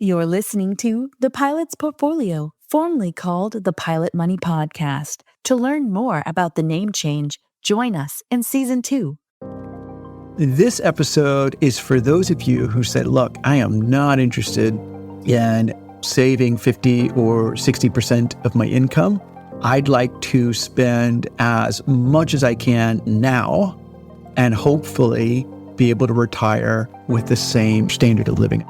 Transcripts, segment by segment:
You're listening to The Pilot's Portfolio, formerly called the Pilot Money Podcast. To learn more about the name change, join us in Season 2. This episode is for those of you who said, look, I am not interested in saving 50 or 60% of my income. I'd like to spend as much as I can now and hopefully be able to retire with the same standard of living.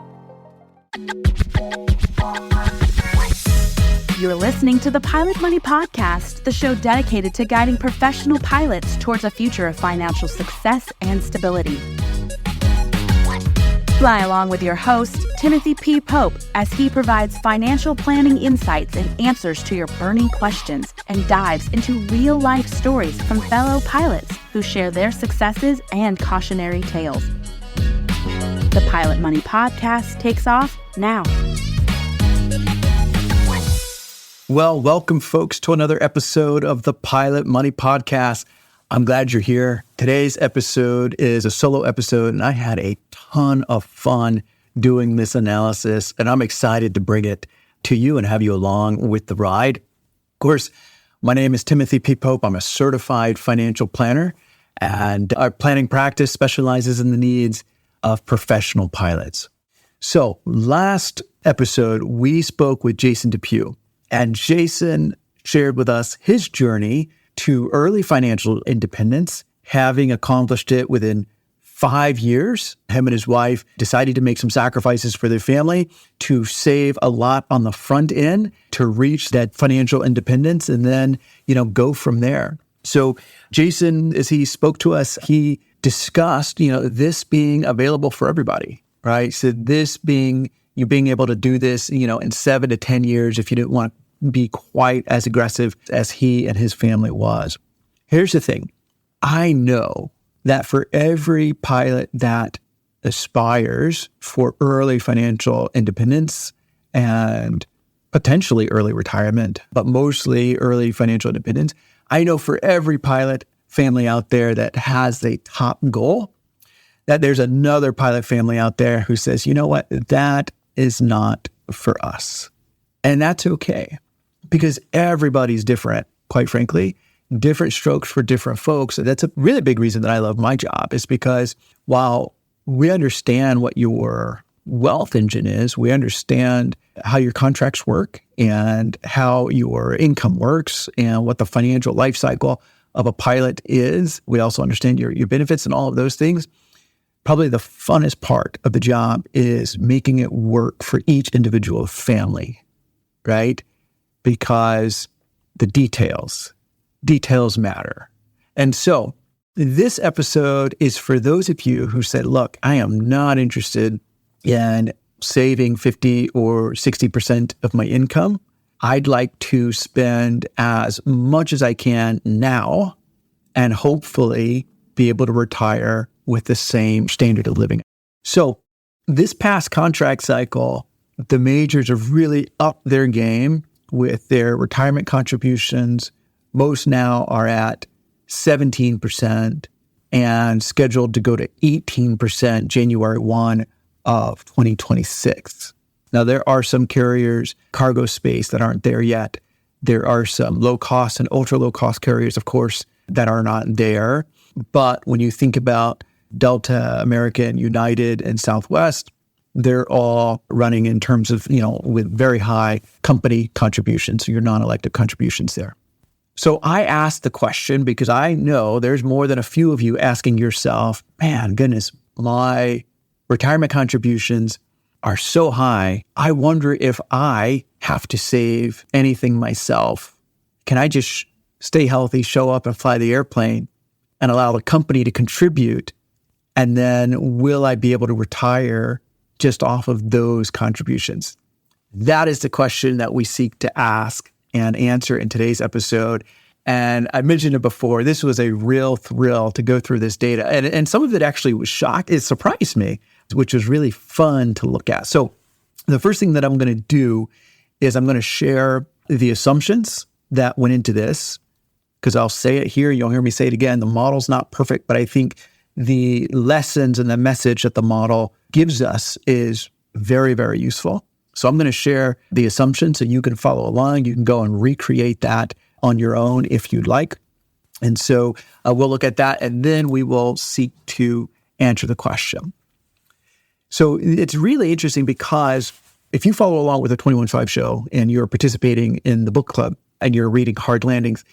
You're listening to the Pilot Money Podcast, the show dedicated to guiding professional pilots towards a future of financial success and stability. Fly along with your host, Timothy P. Pope, as he provides financial planning insights and answers to your burning questions and dives into real-life stories from fellow pilots who share their successes and cautionary tales. The Pilot Money Podcast takes off now. Well, welcome folks to another episode of the Pilot Money Podcast. I'm glad you're here. Today's episode is a solo episode, and I had a ton of fun doing this analysis, and I'm excited to bring it to you and have you along with the ride. Of course, my name is Timothy P. Pope. I'm a certified financial planner, and our planning practice specializes in the needs of professional pilots. So last episode, we spoke with Jason DePew. And Jason shared with us his journey to early financial independence, having accomplished it within 5 years. Him and his wife decided to make some sacrifices for their family to save a lot on the front end to reach that financial independence and then, go from there. So Jason, as he spoke to us, he discussed, this being available for everybody, right? So this being you being able to do this, in 7 to 10 years if you didn't want to be quite as aggressive as he and his family was. Here's the thing. I know that for every pilot that aspires for early financial independence and potentially early retirement, but mostly early financial independence, I know for every pilot family out there that has a top goal, that there's another pilot family out there who says, you know what, that is not for us. And that's okay, because everybody's different, quite frankly, different strokes for different folks. And that's a really big reason that I love my job, is because while we understand what your wealth engine is, we understand how your contracts work and how your income works and what the financial life cycle of a pilot is. We also understand your benefits and all of those things. Probably the funnest part of the job is making it work for each individual family, right? Because the details matter. And so this episode is for those of you who said, look, I am not interested in saving 50 or 60% of my income. I'd like to spend as much as I can now and hopefully be able to retire with the same standard of living. So this past contract cycle, the majors have really upped their game with their retirement contributions. Most now are at 17% and scheduled to go to 18% January 1 of 2026. Now, there are some carriers, cargo space, that aren't there yet. There are some low-cost and ultra-low-cost carriers, of course, that are not there. But when you think about Delta, American, United, and Southwest, they're all running in terms of, with very high company contributions, so your non-elective contributions there. So I asked the question because I know there's more than a few of you asking yourself, man, goodness, my retirement contributions are so high. I wonder if I have to save anything myself. Can I just stay healthy, show up and fly the airplane and allow the company to contribute? And then will I be able to retire just off of those contributions? That is the question that we seek to ask and answer in today's episode. And I mentioned it before, this was a real thrill to go through this data. And some of it actually was shocked. It surprised me, which was really fun to look at. So the first thing that I'm going to do is I'm going to share the assumptions that went into this, because I'll say it here, you'll hear me say it again, the model's not perfect, but I think the lessons and the message that the model gives us is very, very useful. So I'm going to share the assumption so you can follow along. You can go and recreate that on your own if you'd like. And so we'll look at that, and then we will seek to answer the question. So it's really interesting because if you follow along with the 21.5 show and you're participating in the book club and you're reading Hard Landings,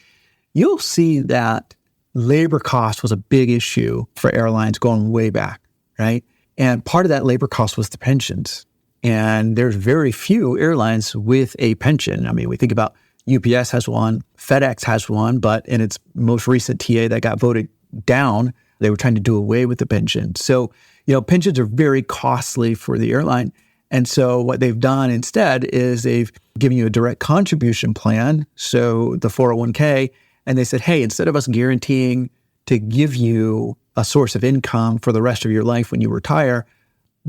you'll see that labor cost was a big issue for airlines going way back, right? And part of that labor cost was the pensions. And there's very few airlines with a pension. I mean, we think about UPS has one, FedEx has one, but in its most recent TA that got voted down, they were trying to do away with the pension. So, pensions are very costly for the airline. And so what they've done instead is they've given you a direct contribution plan, so the 401k, and they said, hey, instead of us guaranteeing to give you a source of income for the rest of your life when you retire,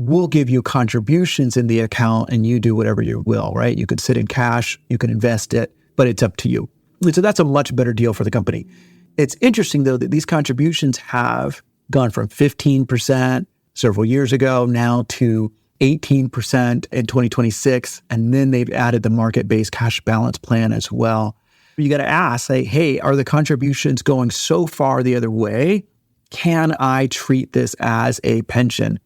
we'll give you contributions in the account and you do whatever you will, right? You could sit in cash, you can invest it, but it's up to you. And so that's a much better deal for the company. It's interesting, though, that these contributions have gone from 15% several years ago now to 18% in 2026, and then they've added the market-based cash balance plan as well. You got to ask, say, hey, are the contributions going so far the other way? Can I treat this as a pension?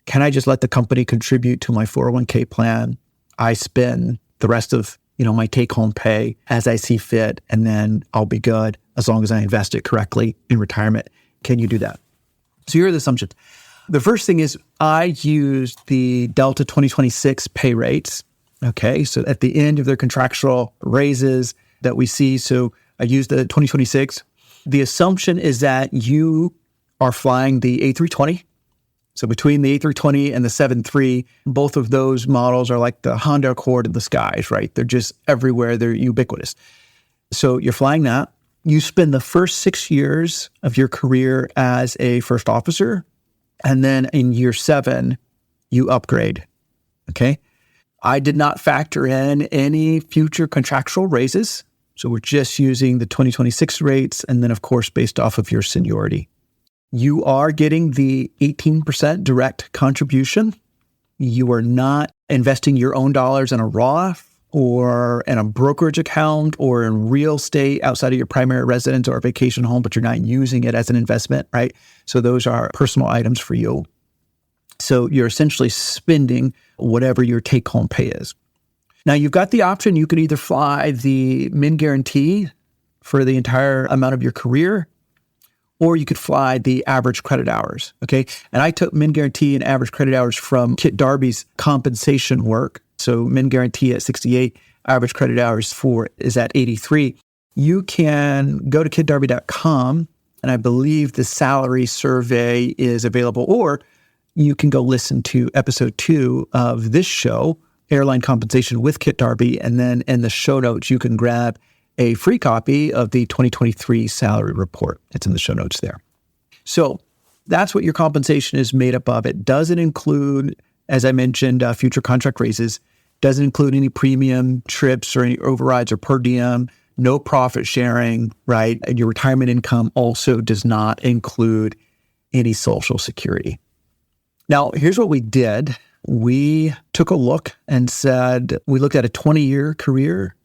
Can I just let the company contribute to my 401k plan? I spend the rest of my take-home pay as I see fit, and then I'll be good as long as I invest it correctly in retirement. Can you do that? So here are the assumptions. The first thing is I used the Delta 2026 pay rates. Okay, so at the end of their contractual raises that we see, so I used the 2026. The assumption is that you are flying the A320. So between the A320 and the 737, both of those models are like the Honda Accord in the skies, right? They're just everywhere. They're ubiquitous. So you're flying that. You spend the first 6 years of your career as a first officer, and then in year 7, you upgrade, okay? I did not factor in any future contractual raises. So we're just using the 2026 rates, and then, of course, based off of your seniority. You are getting the 18% direct contribution. You are not investing your own dollars in a Roth or in a brokerage account or in real estate outside of your primary residence or vacation home, but you're not using it as an investment, right? So those are personal items for you. So you're essentially spending whatever your take-home pay is. Now, you've got the option. You could either fly the Min Guarantee for the entire amount of your career, or you could fly the average credit hours, okay? And I took Min Guarantee and average credit hours from Kit Darby's compensation work. So Min Guarantee at 68, average credit hours is at 83. You can go to kitdarby.com, and I believe the salary survey is available, or you can go listen to episode 2 of this show, Airline Compensation with Kit Darby, and then in the show notes, you can grab a free copy of the 2023 salary report. It's in the show notes there. So that's what your compensation is made up of. It doesn't include, as I mentioned, future contract raises, doesn't include any premium trips or any overrides or per diem, no profit sharing, right? And your retirement income also does not include any Social Security. Now, here's what we did. We took a look and said, we looked at a 20-year career.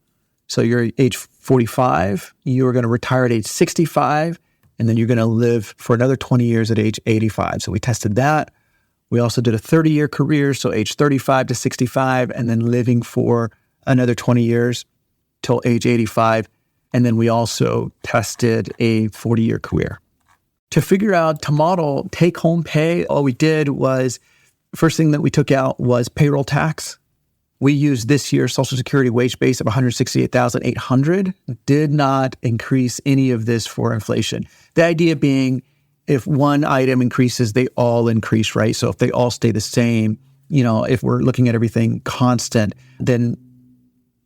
So you're at age 45, you're going to retire at age 65, and then you're going to live for another 20 years at age 85. So we tested that. We also did a 30-year career, so age 35 to 65, and then living for another 20 years till age 85. And then we also tested a 40-year career. To model take-home pay, all we did was, first thing that we took out was payroll tax. We used this year's Social Security wage base of $168,800, did not increase any of this for inflation. The idea being, if one item increases, they all increase, right? So if they all stay the same, if we're looking at everything constant, then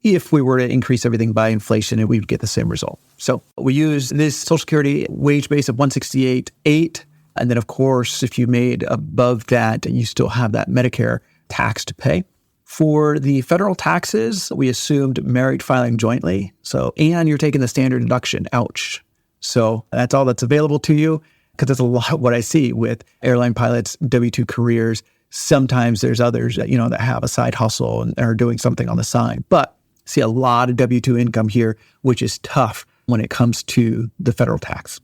if we were to increase everything by inflation, we would get the same result. So we use this Social Security wage base of $168,800. And then, of course, if you made above that, you still have that Medicare tax to pay. For the federal taxes, we assumed married filing jointly. And you're taking the standard deduction. Ouch. So that's all that's available to you, because that's a lot of what I see with airline pilots, W-2 careers. Sometimes there's others that, that have a side hustle and are doing something on the side. But see a lot of W-2 income here, which is tough when it comes to the federal tax.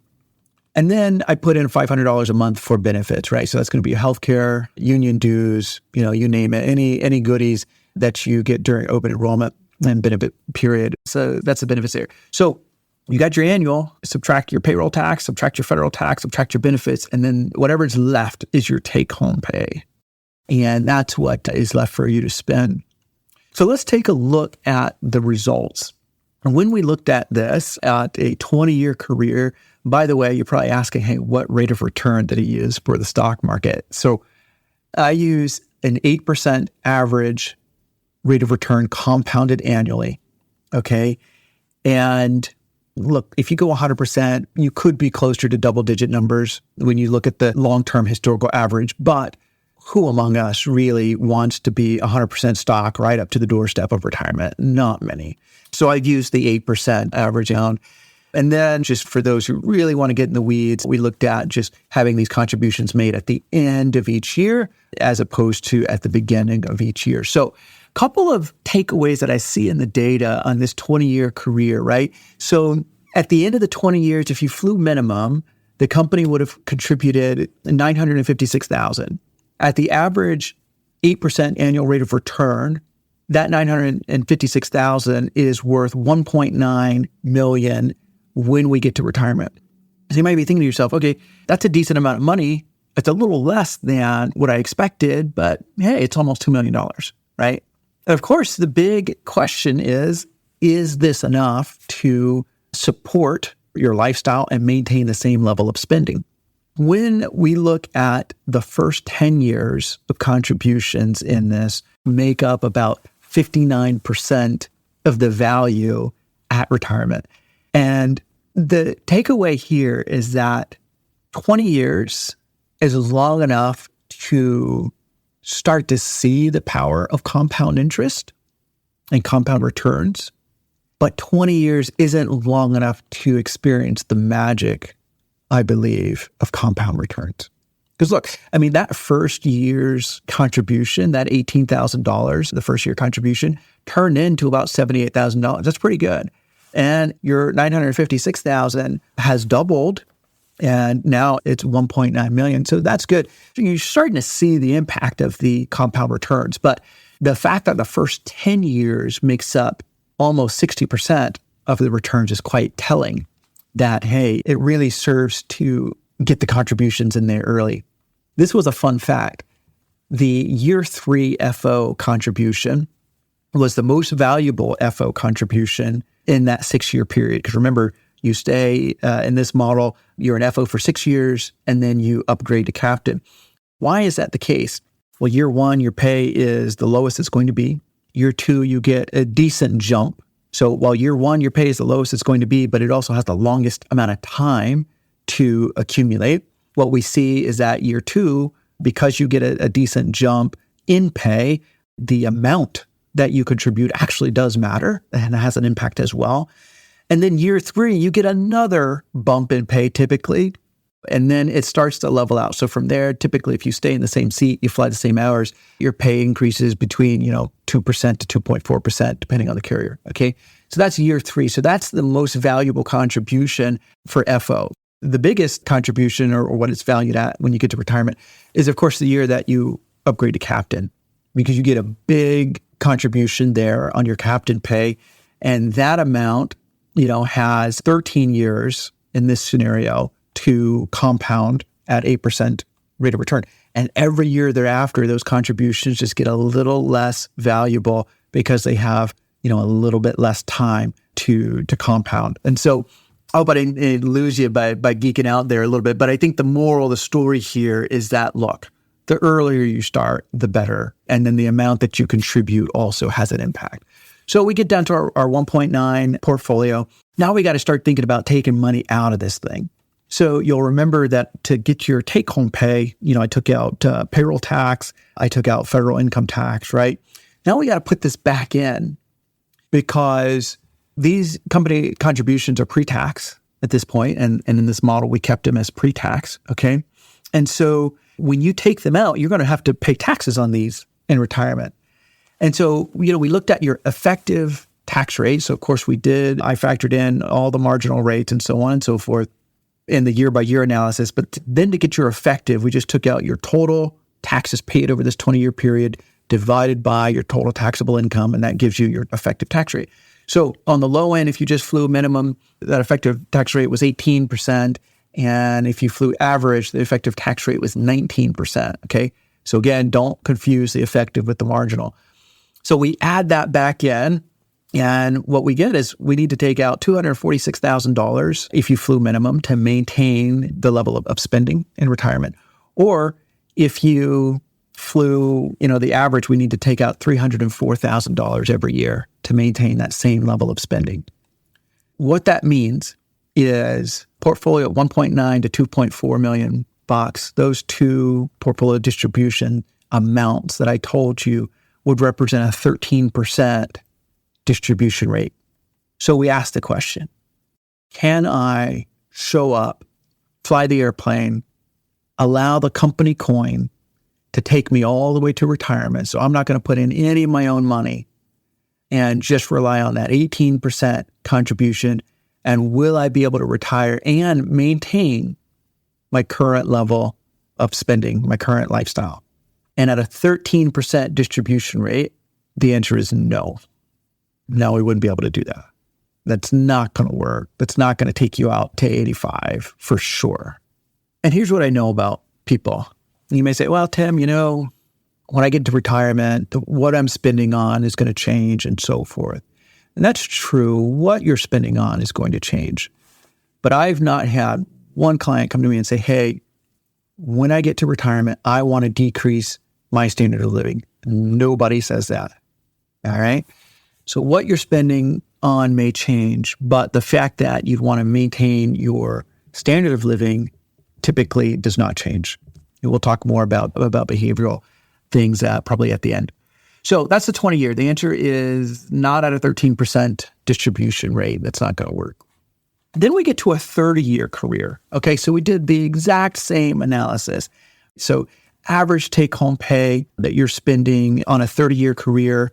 And then I put in $500 a month for benefits, right? So that's going to be healthcare, union dues, you name it, any goodies that you get during open enrollment and benefit period. So that's the benefits there. So you got your annual, subtract your payroll tax, subtract your federal tax, subtract your benefits, and then whatever's left is your take-home pay. And that's what is left for you to spend. So let's take a look at the results. And when we looked at this at a 20-year career, by the way, you're probably asking, hey, what rate of return did he use for the stock market? So I use an 8% average rate of return compounded annually, okay? And look, if you go 100%, you could be closer to double-digit numbers when you look at the long-term historical average, but who among us really wants to be 100% stock right up to the doorstep of retirement? Not many. So I've used the 8% average down. And then just for those who really want to get in the weeds, we looked at just having these contributions made at the end of each year as opposed to at the beginning of each year. So a couple of takeaways that I see in the data on this 20-year career, right? So at the end of the 20 years, if you flew minimum, the company would have contributed $956,000. At the average 8% annual rate of return, that $956,000 is worth $1.9 million when we get to retirement. So you might be thinking to yourself, okay, that's a decent amount of money. It's a little less than what I expected, but hey, it's almost $2 million, right? And of course, the big question is this enough to support your lifestyle and maintain the same level of spending? When we look at the first 10 years of contributions in this, make up about 59% of the value at retirement. And the takeaway here is that 20 years is long enough to start to see the power of compound interest and compound returns. But 20 years isn't long enough to experience the magic, I believe, of compound returns. Because look, that first year's contribution, that $18,000, the first year contribution, turned into about $78,000. That's pretty good. And your $956,000 has doubled, and now it's $1.9 million. So that's good. So you're starting to see the impact of the compound returns. But the fact that the first 10 years makes up almost 60% of the returns is quite telling that, hey, it really serves to get the contributions in there early. This was a fun fact. The year 3 FO contribution was the most valuable FO contribution in that 6-year period. Because remember, you stay in this model, you're an FO for 6 years, and then you upgrade to captain. Why is that the case? Well, year 1, your pay is the lowest it's going to be. Year 2, you get a decent jump. So while year 1, your pay is the lowest it's going to be, but it also has the longest amount of time to accumulate. What we see is that year 2, because you get a decent jump in pay, the amount that you contribute actually does matter and it has an impact as well. And then year 3, you get another bump in pay typically, and then it starts to level out. So from there, typically if you stay in the same seat, you fly the same hours, your pay increases between 2% to 2.4%, depending on the carrier, okay? So that's year 3. So that's the most valuable contribution for FO. The biggest contribution or what it's valued at when you get to retirement is, of course, the year that you upgrade to captain, because you get a big contribution there on your captain pay. And that amount, has 13 years in this scenario to compound at 8% rate of return. And every year thereafter, those contributions just get a little less valuable because they have, a little bit less time to compound. And so I hope I didn't lose you by geeking out there a little bit. But I think the moral of the story here is that, look, the earlier you start, the better. And then the amount that you contribute also has an impact. So we get down to our 1.9 portfolio. Now we got to start thinking about taking money out of this thing. So you'll remember that to get your take-home pay, I took out payroll tax, I took out federal income tax, right? Now we got to put this back in because these company contributions are pre-tax at this point, and in this model, we kept them as pre-tax, okay? And so when you take them out, you're going to have to pay taxes on these in retirement. And so, we looked at your effective tax rate. So of course we did. I factored in all the marginal rates and so on and so forth in the year-by-year analysis. But then to get your effective, we just took out your total taxes paid over this 20-year period divided by your total taxable income, and that gives you your effective tax rate. So on the low end, if you just flew minimum, that effective tax rate was 18%. And if you flew average, the effective tax rate was 19%, okay? So again, don't confuse the effective with the marginal. So we add that back in, and what we get is we need to take out $246,000 if you flew minimum to maintain the level of spending in retirement. Or if you flew, the average, we need to take out $304,000 every year to maintain that same level of spending. What that means is portfolio 1.9 to 2.4 million bucks. Those two portfolio distribution amounts that I told you would represent a 13% distribution rate. So we asked the question, can I show up, fly the airplane, allow the company coin to take me all the way to retirement? So I'm not going to put in any of my own money and just rely on that 18% contribution. And will I be able to retire and maintain my current level of spending, my current lifestyle? And at a 13% distribution rate, the answer is no. No, we wouldn't be able to do that. That's not going to work. That's not going to take you out to 85 for sure. And here's what I know about people. You may say, well, Tim, when I get to retirement, what I'm spending on is going to change and so forth. And that's true. What you're spending on is going to change. But I've not had one client come to me and say, hey, when I get to retirement, I want to decrease my standard of living. Nobody says that. All right. So what you're spending on may change, but the fact that you'd want to maintain your standard of living typically does not change. And we'll talk more about behavioral things probably at the end. So that's the 20-year. The answer is not at a 13% distribution rate. That's not going to work. Then we get to a 30-year career. Okay, so we did the exact same analysis. So average take-home pay that you're spending on a 30-year career,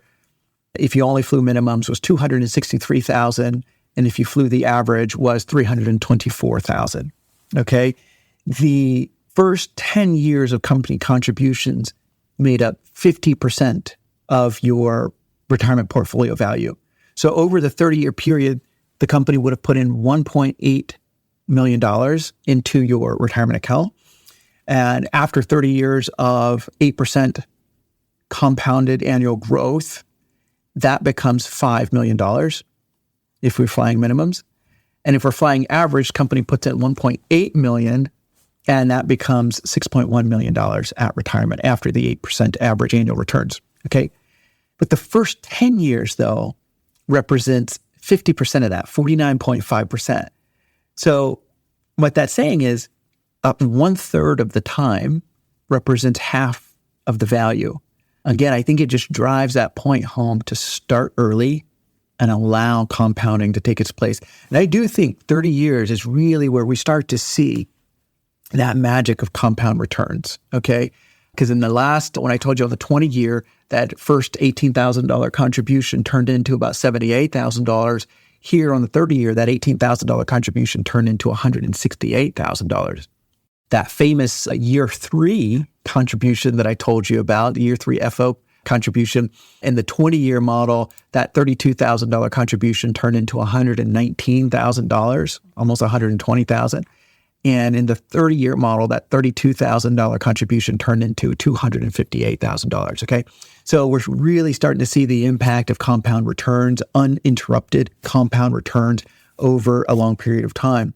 if you only flew minimums, was $263,000, and if you flew the average, was $324,000. Okay, the first 10 years of company contributions made up 50% of your retirement portfolio value. So over the 30-year period, the company would have put in $1.8 million into your retirement account. And after 30 years of 8% compounded annual growth, that becomes $5 million if we're flying minimums. And if we're flying average, company puts in $1.8 million, and that becomes $6.1 million at retirement after the 8% average annual returns. Okay. But the first 10 years, though, represents 50% of that, 49.5%. So what that's saying is up 1/3 of the time represents half of the value. Again, I think it just drives that point home to start early and allow compounding to take its place. And I do think 30 years is really where we start to see that magic of compound returns, okay? Because in the last, when I told you on the 20-year, that first $18,000 contribution turned into about $78,000. Here on the 30-year, that $18,000 contribution turned into $168,000. That famous year 3 contribution that I told you about, the year 3 FO contribution, in the 20-year model, that $32,000 contribution turned into $119,000, almost $120,000. And in the 30-year model, that $32,000 contribution turned into $258,000, okay? So we're really starting to see the impact of compound returns, uninterrupted compound returns over a long period of time.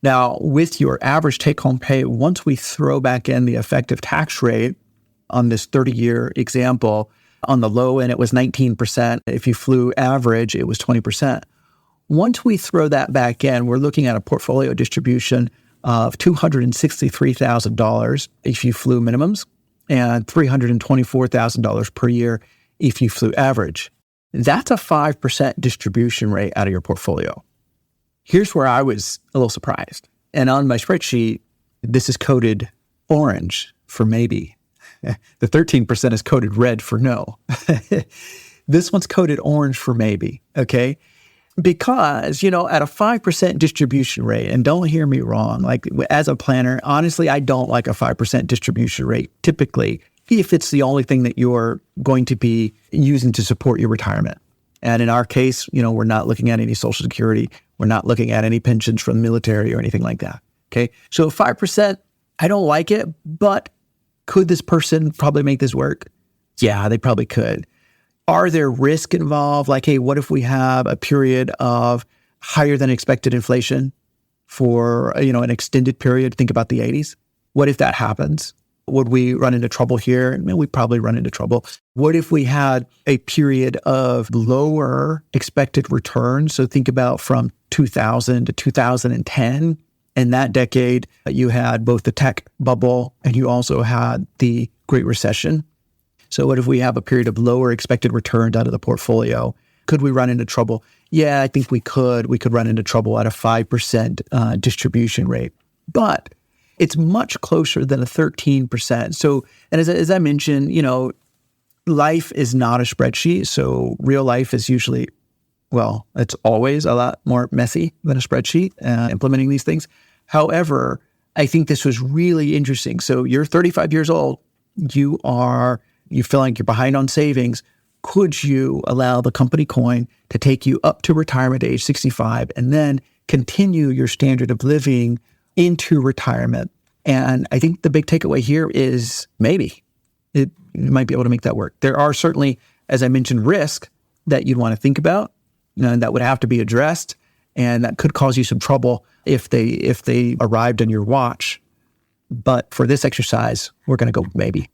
Now, with your average take-home pay, once we throw back in the effective tax rate on this 30-year example, on the low end, it was 19%. If you flew average, it was 20%. Once we throw that back in, we're looking at a portfolio distribution of $263,000 if you flew minimums and $324,000 per year if you flew average. That's a 5% distribution rate out of your portfolio. Here's where I was a little surprised. And on my spreadsheet, this is coded orange for maybe. The 13% is coded red for no. This one's coded orange for maybe, okay? Because, at a 5% distribution rate, and don't hear me wrong, like as a planner, honestly, I don't like a 5% distribution rate typically if it's the only thing that you're going to be using to support your retirement. And in our case, we're not looking at any Social Security. We're not looking at any pensions from the military or anything like that, okay? So 5%, I don't like it, but could this person probably make this work? Yeah, they probably could. Are there risk involved? Like, hey, what if we have a period of higher than expected inflation for, an extended period? Think about the 80s. What if that happens? Would we run into trouble here? We'd probably run into trouble. What if we had a period of lower expected returns? So think about from 2000 to 2010. In that decade, you had both the tech bubble and you also had the Great Recession. So what if we have a period of lower expected returns out of the portfolio? Could we run into trouble? Yeah, I think we could. We could run into trouble at a 5% distribution rate. But it's much closer than a 13%. So, and as I mentioned, life is not a spreadsheet. So real life is usually, it's always a lot more messy than a spreadsheet, implementing these things. However, I think this was really interesting. So you're 35 years old. You feel like you're behind on savings. Could you allow the company coin to take you up to retirement age 65 and then continue your standard of living into retirement? And I think the big takeaway here is maybe you might be able to make that work. There are certainly, as I mentioned, risks that you'd want to think about and that would have to be addressed. And that could cause you some trouble if they arrived on your watch. But for this exercise, we're going to go maybe.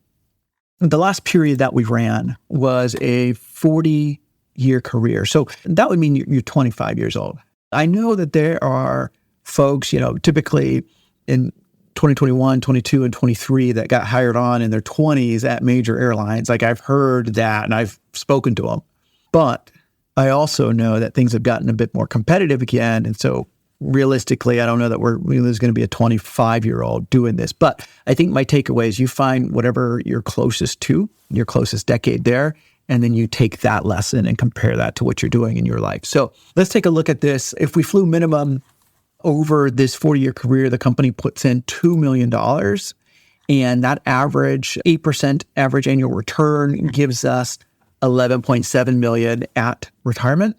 The last period that we ran was a 40-year career. So that would mean you're 25 years old. I know that there are folks, typically in 2021, 22, and 23 that got hired on in their 20s at major airlines. Like I've heard that and I've spoken to them. But I also know that things have gotten a bit more competitive again. And so realistically, I don't know that there's going to be a 25-year-old doing this. But I think my takeaway is you find whatever you're closest to, your closest decade there, and then you take that lesson and compare that to what you're doing in your life. So let's take a look at this. If we flew minimum over this 40-year career, the company puts in $2 million, and that average 8% average annual return gives us $11.7 million at retirement.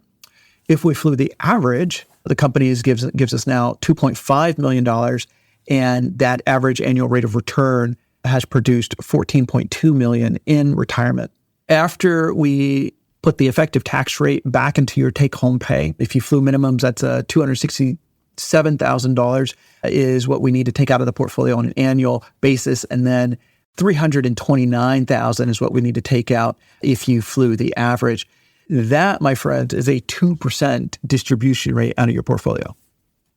If we flew the average, the company gives us now $2.5 million, and that average annual rate of return has produced $14.2 million in retirement. After we put the effective tax rate back into your take-home pay, if you flew minimums, that's $267,000 is what we need to take out of the portfolio on an annual basis, and then $329,000 is what we need to take out if you flew the average. That, my friend, is a 2% distribution rate out of your portfolio.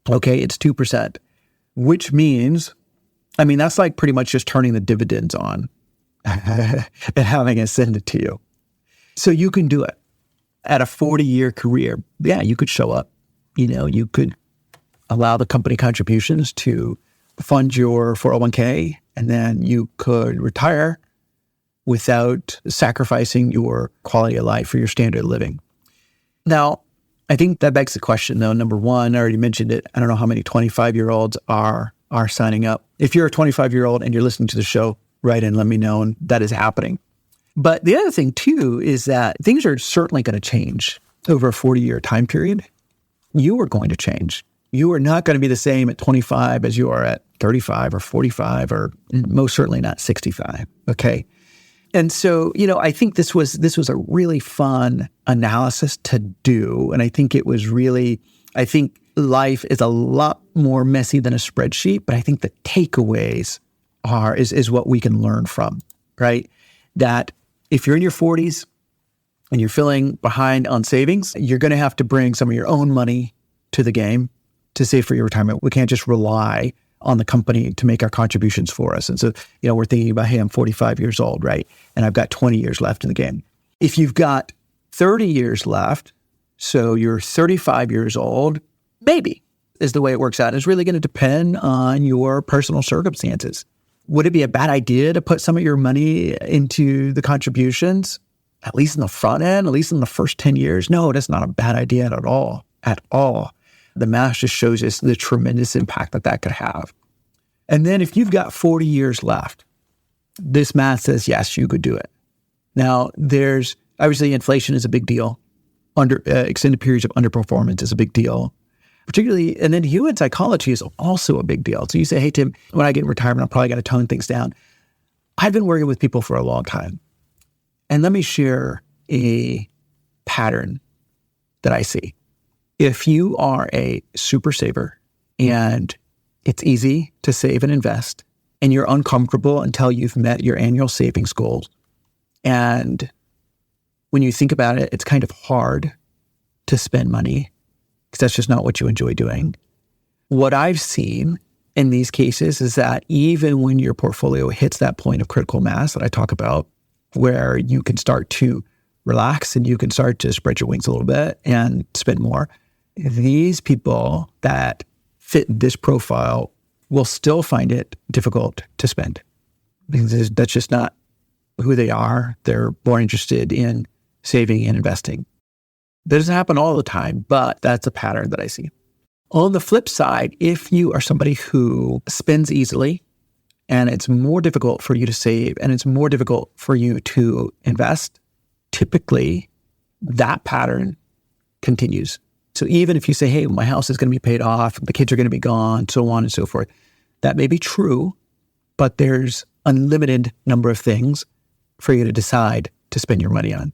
Okay, it's 2%, which means, that's like pretty much just turning the dividends on and having it send it to you. So you can do it at a 40-year career. Yeah, you could show up. You could allow the company contributions to fund your 401k, and then you could retire without sacrificing your quality of life or your standard of living. Now, I think that begs the question, though. Number one, I already mentioned it. I don't know how many 25-year-olds are signing up. If you're a 25-year-old and you're listening to the show, write in, let me know, and that is happening. But the other thing, too, is that things are certainly going to change over a 40-year time period. You are going to change. You are not going to be the same at 25 as you are at 35 or 45 or most certainly not 65, okay? And so, I think this was a really fun analysis to do. And I think life is a lot more messy than a spreadsheet, but I think the takeaways is what we can learn from, right? That if you're in your 40s and you're feeling behind on savings, you're going to have to bring some of your own money to the game to save for your retirement. We can't just rely on the company to make our contributions for us. And so, we're thinking about, hey, I'm 45 years old, right? And I've got 20 years left in the game. If you've got 30 years left, so you're 35 years old, maybe is the way it works out. It's really going to depend on your personal circumstances. Would it be a bad idea to put some of your money into the contributions, at least in the front end, at least in the first 10 years? No, that's not a bad idea at all, at all. The math just shows us the tremendous impact that could have. And then if you've got 40 years left, this math says, yes, you could do it. Now, there's obviously inflation is a big deal. Extended periods of underperformance is a big deal. Particularly, and then human psychology is also a big deal. So you say, hey, Tim, when I get in retirement, I'm probably going to tone things down. I've been working with people for a long time. And let me share a pattern that I see. If you are a super saver and it's easy to save and invest, and you're uncomfortable until you've met your annual savings goals, and when you think about it, it's kind of hard to spend money, because that's just not what you enjoy doing. What I've seen in these cases is that even when your portfolio hits that point of critical mass that I talk about, where you can start to relax and you can start to spread your wings a little bit and spend more, these people that fit this profile will still find it difficult to spend, because that's just not who they are. They're more interested in saving and investing. That doesn't happen all the time, but that's a pattern that I see. On the flip side, if you are somebody who spends easily and it's more difficult for you to save and it's more difficult for you to invest, typically that pattern continues. So even if you say, hey, my house is going to be paid off, the kids are going to be gone, so on and so forth, that may be true, but there's unlimited number of things for you to decide to spend your money on.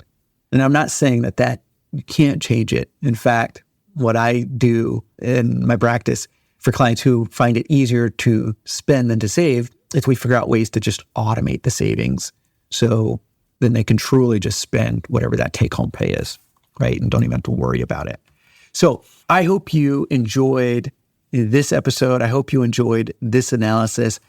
And I'm not saying that you can't change it. In fact, what I do in my practice for clients who find it easier to spend than to save is we figure out ways to just automate the savings. So then they can truly just spend whatever that take-home pay is, right? And don't even have to worry about it. So I hope you enjoyed this episode. I hope you enjoyed this analysis.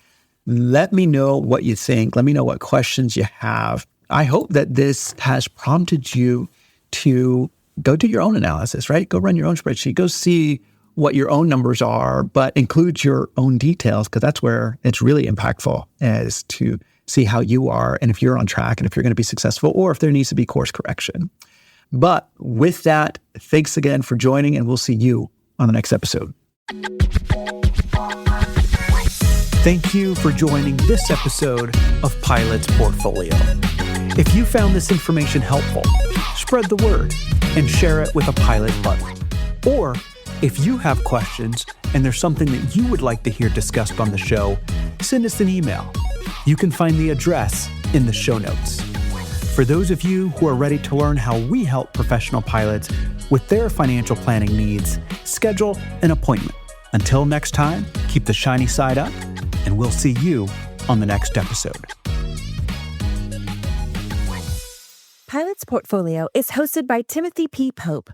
Let me know what you think. Let me know what questions you have. I hope that this has prompted you to go do your own analysis, right? Go run your own spreadsheet. Go see what your own numbers are, but include your own details, because that's where it's really impactful, as to see how you are and if you're on track and if you're going to be successful, or if there needs to be course correction. But with that, thanks again for joining, and we'll see you on the next episode. Thank you for joining this episode of Pilot's Portfolio. If you found this information helpful, spread the word and share it with a Pilot buddy. Or if you have questions and there's something that you would like to hear discussed on the show, send us an email. You can find the address in the show notes. For those of you who are ready to learn how we help professional pilots with their financial planning needs, schedule an appointment. Until next time, keep the shiny side up, and we'll see you on the next episode. Pilot's Portfolio is hosted by Timothy P. Pope.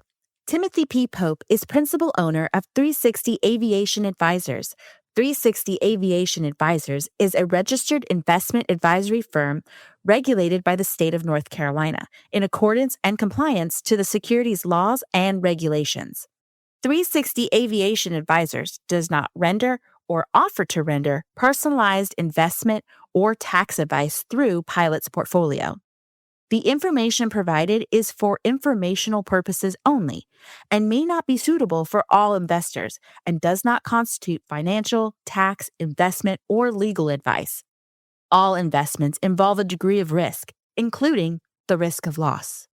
Timothy P. Pope is principal owner of 360 Aviation Advisors. 360 Aviation Advisors is a registered investment advisory firm regulated by the state of North Carolina in accordance and compliance to the securities laws and regulations. 360 Aviation Advisors does not render or offer to render personalized investment or tax advice through Pilot's Portfolio. The information provided is for informational purposes only and may not be suitable for all investors and does not constitute financial, tax, investment, or legal advice. All investments involve a degree of risk, including the risk of loss.